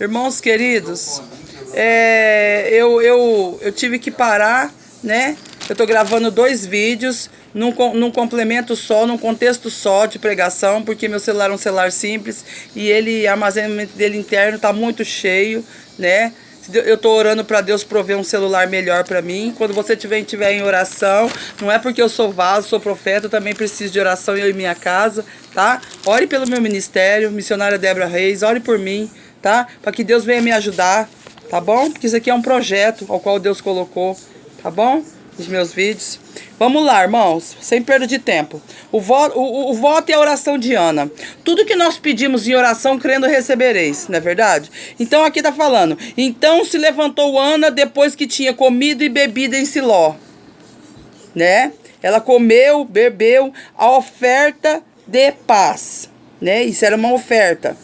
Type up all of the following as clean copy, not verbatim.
Irmãos queridos, eu tive que parar, né? Eu tô gravando 2 vídeos num complemento só, num contexto só de pregação, porque meu celular é um celular simples e o armazenamento dele interno tá muito cheio, né? Eu tô orando para Deus prover um celular melhor para mim. Quando você estiver em oração, não é porque eu sou vaso, sou profeta, eu também preciso de oração, eu e minha casa, tá? Ore pelo meu ministério, missionária Débora Reis, ore por mim, tá? Para que Deus venha me ajudar, tá bom? Porque isso aqui é um projeto ao qual Deus colocou, tá bom? Os meus vídeos. Vamos lá, irmãos, sem perda de tempo. O voto e a oração de Ana. Tudo que nós pedimos em oração, crendo, recebereis, não é verdade? Então aqui tá falando: então se levantou Ana depois que tinha comido e bebido em Siló, né? Ela comeu, bebeu a oferta de paz, né? Isso era uma oferta.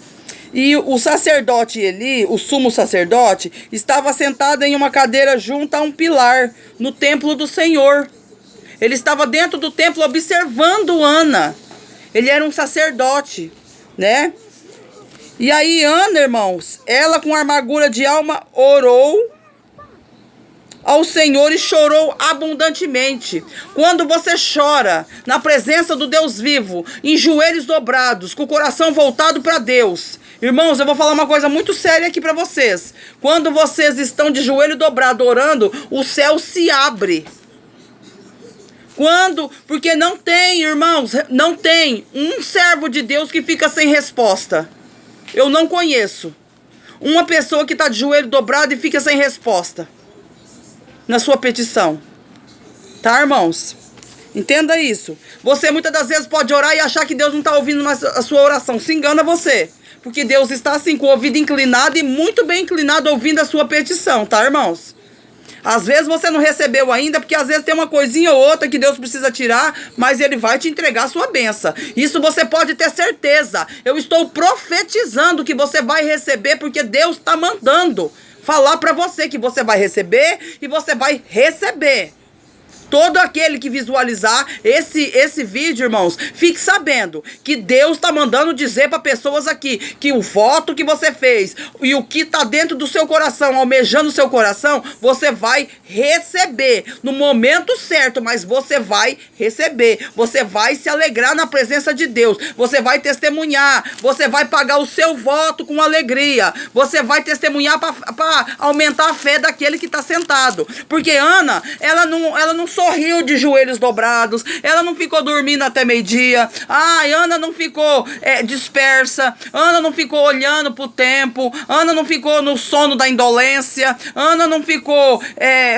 E o sacerdote Eli, o sumo sacerdote, estava sentado em uma cadeira junto a um pilar no templo do Senhor. Ele estava dentro do templo observando Ana. Ele era um sacerdote, né? E aí Ana, irmãos, ela com amargura de alma orou ao Senhor e chorou abundantemente. Quando você chora na presença do Deus vivo, em joelhos dobrados, com o coração voltado para Deus, irmãos, eu vou falar uma coisa muito séria aqui para vocês. Quando vocês estão de joelho dobrado orando, o céu se abre. Porque não tem, irmãos, não tem um servo de Deus que fica sem resposta. Eu não conheço uma pessoa que está de joelho dobrado e fica sem resposta na sua petição. Tá, irmãos? Entenda isso. Você muitas das vezes pode orar e achar que Deus não está ouvindo a sua oração. Se engana você. Porque Deus está assim com o ouvido inclinado e muito bem inclinado ouvindo a sua petição, tá, irmãos? Às vezes você não recebeu ainda, porque às vezes tem uma coisinha ou outra que Deus precisa tirar, mas Ele vai te entregar a sua bênção. Isso você pode ter certeza. Eu estou profetizando que você vai receber, porque Deus está mandando falar para você que você vai receber e você vai receber. Todo aquele que visualizar esse vídeo, irmãos, fique sabendo que Deus está mandando dizer para pessoas aqui que o voto que você fez e o que está dentro do seu coração, almejando o seu coração, você vai receber no momento certo, mas você vai receber. Você vai se alegrar na presença de Deus. Você vai testemunhar. Você vai pagar o seu voto com alegria. Você vai testemunhar para aumentar a fé daquele que está sentado. Porque Ana, ela não sorriu de joelhos dobrados, ela não ficou dormindo até meio-dia. Ana não ficou dispersa, Ana não ficou olhando pro tempo, Ana não ficou no sono da indolência, Ana não ficou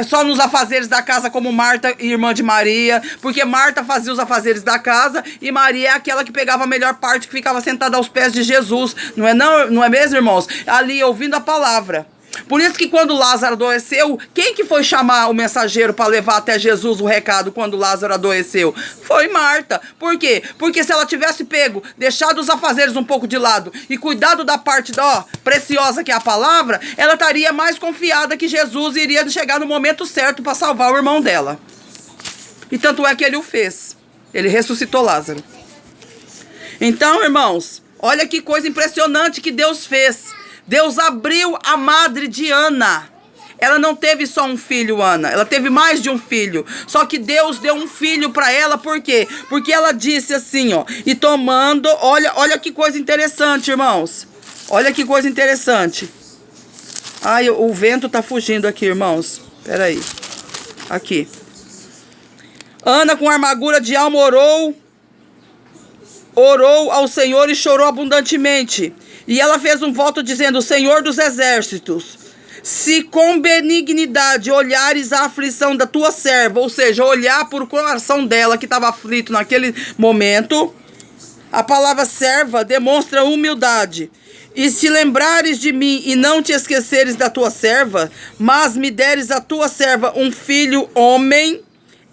só nos afazeres da casa como Marta, irmã de Maria, porque Marta fazia os afazeres da casa e Maria é aquela que pegava a melhor parte, que ficava sentada aos pés de Jesus, não é mesmo, irmãos? Ali ouvindo a palavra. Por isso que quando Lázaro adoeceu, quem que foi chamar o mensageiro para levar até Jesus o recado quando Lázaro adoeceu? Foi Marta. Por quê? Porque se ela tivesse pego, deixado os afazeres um pouco de lado e cuidado da parte preciosa que é a palavra, ela estaria mais confiada que Jesus iria chegar no momento certo para salvar o irmão dela. E tanto é que ele o fez. Ele ressuscitou Lázaro. Então, irmãos, olha que coisa impressionante que Deus fez. Deus abriu a madre de Ana. Ela não teve só um filho, Ana. Ela teve mais de um filho. Só que Deus deu um filho para ela, por quê? Porque ela disse assim, e tomando... Olha que coisa interessante, irmãos. Olha que coisa interessante. Ai, o vento tá fugindo aqui, irmãos. Peraí. Aqui. Ana, com amargura de alma, orou ao Senhor e chorou abundantemente. E ela fez um voto dizendo: Senhor dos exércitos, se com benignidade olhares a aflição da tua serva, ou seja, olhar por o coração dela que estava aflito naquele momento, a palavra serva demonstra humildade. E se lembrares de mim e não te esqueceres da tua serva, mas me deres a tua serva um filho homem.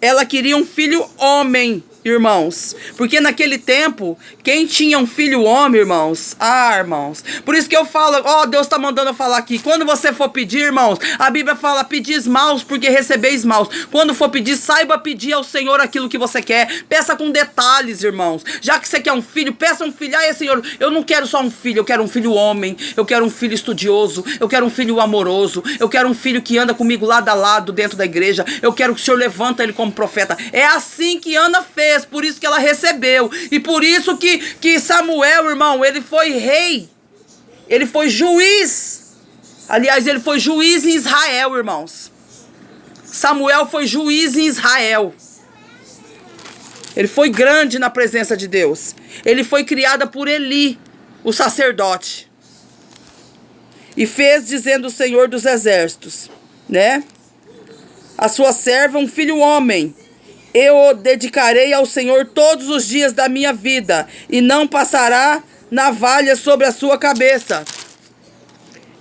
Ela queria um filho homem. irmãos. Porque naquele tempo, quem tinha um filho homem, irmãos? Irmãos. Por isso que eu falo, Deus está mandando eu falar aqui. Quando você for pedir, irmãos, a Bíblia fala, pedis maus porque recebeis maus. Quando for pedir, saiba pedir ao Senhor aquilo que você quer. Peça com detalhes, irmãos. Já que você quer um filho, peça um filho. Senhor, eu não quero só um filho, eu quero um filho homem. Eu quero um filho estudioso. Eu quero um filho amoroso. Eu quero um filho que anda comigo lado a lado dentro da igreja. Eu quero que o Senhor levanta ele como profeta. É assim que Ana fez. Por isso que ela recebeu. E por isso que Samuel, irmão, ele foi rei. Ele foi juiz. Aliás, ele foi juiz em Israel, irmãos. Samuel foi juiz em Israel. Ele foi grande na presença de Deus. Ele foi criado por Eli, o sacerdote. E fez, dizendo o Senhor dos Exércitos, né? A sua serva, um filho homem. Eu o dedicarei ao Senhor todos os dias da minha vida, e não passará navalha sobre a sua cabeça.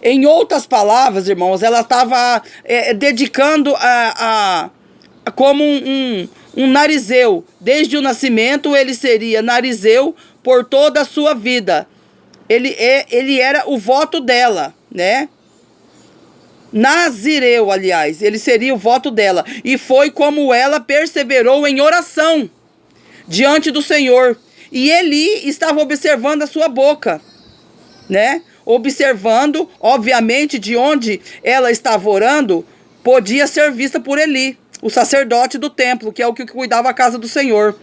Em outras palavras, irmãos, ela estava dedicando como um narizeu. Desde o nascimento, ele seria narizeu por toda a sua vida. Ele era o voto dela, né? Nazireu, aliás, ele seria o voto dela. E foi como ela perseverou em oração diante do Senhor. E Eli estava observando a sua boca, né? Observando, obviamente, de onde ela estava orando, podia ser vista por Eli, o sacerdote do templo, que é o que cuidava a casa do Senhor.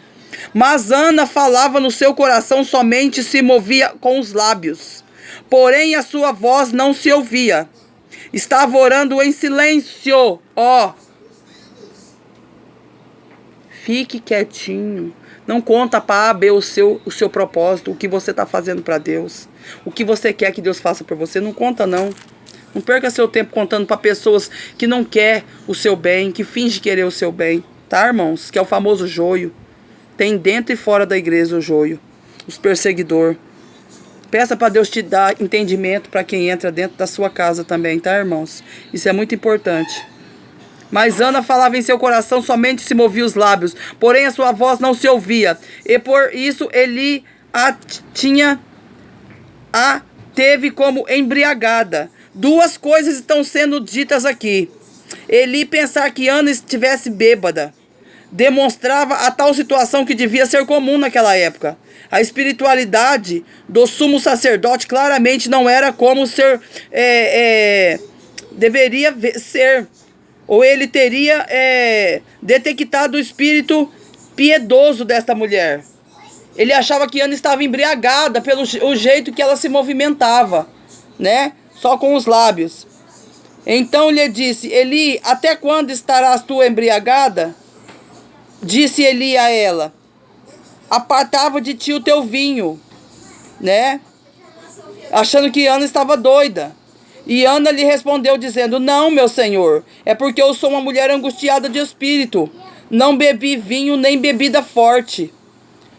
Mas Ana falava no seu coração, somente se movia com os lábios. Porém, a sua voz não se ouvia. Estava orando em silêncio. Fique quietinho. Não conta para A, B o seu propósito, o que você está fazendo para Deus. O que você quer que Deus faça por você. Não conta, não. Não perca seu tempo contando para pessoas que não quer o seu bem, que finge querer o seu bem. Tá, irmãos? Que é o famoso joio. Tem dentro e fora da igreja o joio. Os perseguidores. Peça para Deus te dar entendimento para quem entra dentro da sua casa também, tá, irmãos? Isso é muito importante. Mas Ana falava em seu coração, somente se movia os lábios. Porém, a sua voz não se ouvia. E por isso Eli teve como embriagada. Duas coisas estão sendo ditas aqui. Eli pensar que Ana estivesse bêbada demonstrava a tal situação que devia ser comum naquela época. A espiritualidade do sumo sacerdote claramente não era como deveria ser. Ou ele teria detectado o espírito piedoso desta mulher. Ele achava que Ana estava embriagada pelo jeito que ela se movimentava, né? Só com os lábios. Então lhe disse, Eli, até quando estarás tu embriagada? Disse Eli a ela, apartava de ti o teu vinho, né? Achando que Ana estava doida. E Ana lhe respondeu dizendo, não, meu senhor, é porque eu sou uma mulher angustiada de espírito. Não bebi vinho nem bebida forte,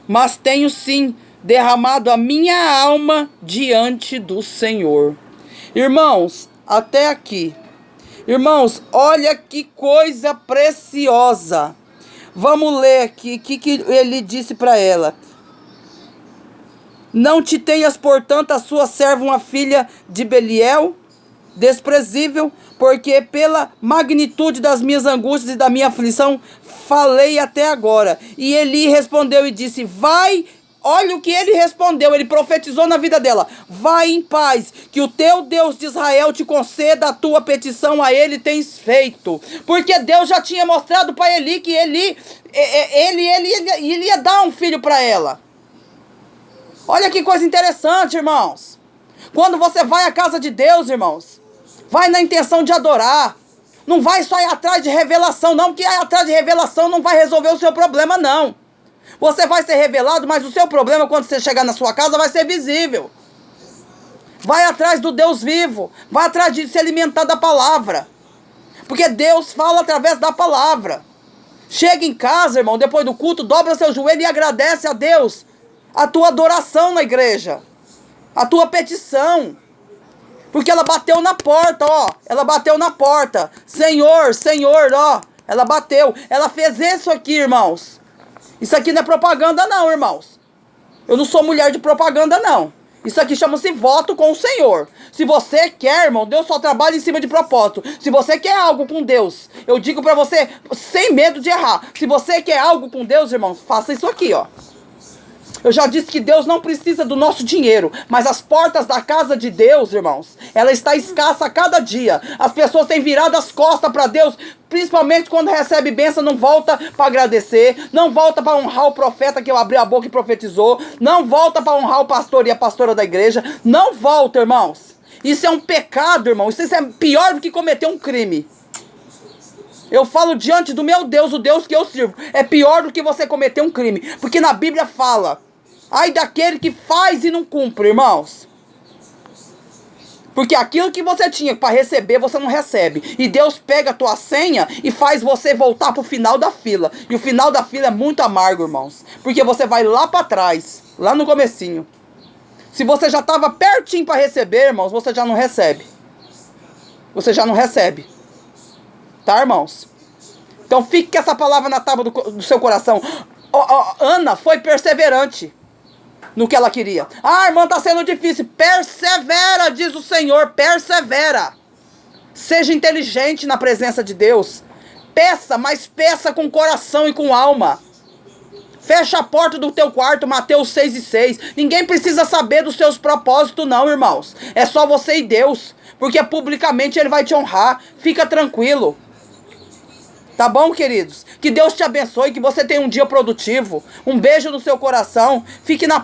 mas tenho sim derramado a minha alma diante do Senhor. Irmãos, até aqui. Irmãos, olha que coisa preciosa. Vamos ler aqui o que ele disse para ela. Não te tenhas, portanto, a sua serva uma filha de Beliel, desprezível, porque pela magnitude das minhas angústias e da minha aflição, falei até agora. E Eli respondeu e disse, vai, olha o que ele respondeu, ele profetizou na vida dela. Vai em paz, que o teu Deus de Israel te conceda a tua petição, a ele tens feito. Porque Deus já tinha mostrado para Eli que ele ia dar um filho para ela. Olha que coisa interessante, irmãos. Quando você vai à casa de Deus, irmãos, vai na intenção de adorar. Não vai só ir atrás de revelação, não, que ir atrás de revelação não vai resolver o seu problema, não. Você vai ser revelado, mas o seu problema, quando você chegar na sua casa, vai ser visível. Vai atrás do Deus vivo. Vai atrás de se alimentar da palavra. Porque Deus fala através da palavra. Chega em casa, irmão, depois do culto, dobra seu joelho e agradece a Deus a tua adoração na igreja. A tua petição. Porque ela bateu na porta, ó. Ela bateu na porta. Senhor, Senhor, ó. Ela bateu. Ela fez isso aqui, irmãos. Isso aqui não é propaganda não, irmãos. Eu não sou mulher de propaganda não. Isso aqui chama-se voto com o Senhor. Se você quer, irmão, Deus só trabalha em cima de propósito. Se você quer algo com Deus, eu digo pra você, sem medo de errar. Se você quer algo com Deus, irmão, faça isso aqui, ó. Eu já disse que Deus não precisa do nosso dinheiro, mas as portas da casa de Deus, irmãos, ela está escassa a cada dia. As pessoas têm virado as costas para Deus, principalmente quando recebe bênção, não volta para agradecer, não volta para honrar o profeta que abriu a boca e profetizou, não volta para honrar o pastor e a pastora da igreja, não volta, irmãos. Isso é um pecado, irmão, isso é pior do que cometer um crime. Eu falo diante do meu Deus, o Deus que eu sirvo, é pior do que você cometer um crime, porque na Bíblia fala: ai daquele que faz e não cumpre, irmãos. Porque aquilo que você tinha para receber, você não recebe. E Deus pega a tua senha e faz você voltar pro final da fila. E o final da fila é muito amargo, irmãos. Porque você vai lá para trás, lá no comecinho. Se você já estava pertinho para receber, irmãos, você já não recebe. Você já não recebe. Tá, irmãos? Então fique com essa palavra na tábua do seu coração. Ana foi perseverante no que ela queria. Ah, irmã, tá sendo difícil. Persevera, diz o Senhor, persevera. Seja inteligente na presença de Deus. Peça, mas peça com coração e com alma. Fecha a porta do teu quarto, Mateus 6:6. Ninguém precisa saber dos seus propósitos não, irmãos. É só você e Deus. Porque publicamente Ele vai te honrar. Fica tranquilo. Tá bom, queridos? Que Deus te abençoe, que você tenha um dia produtivo. Um beijo no seu coração. Fique na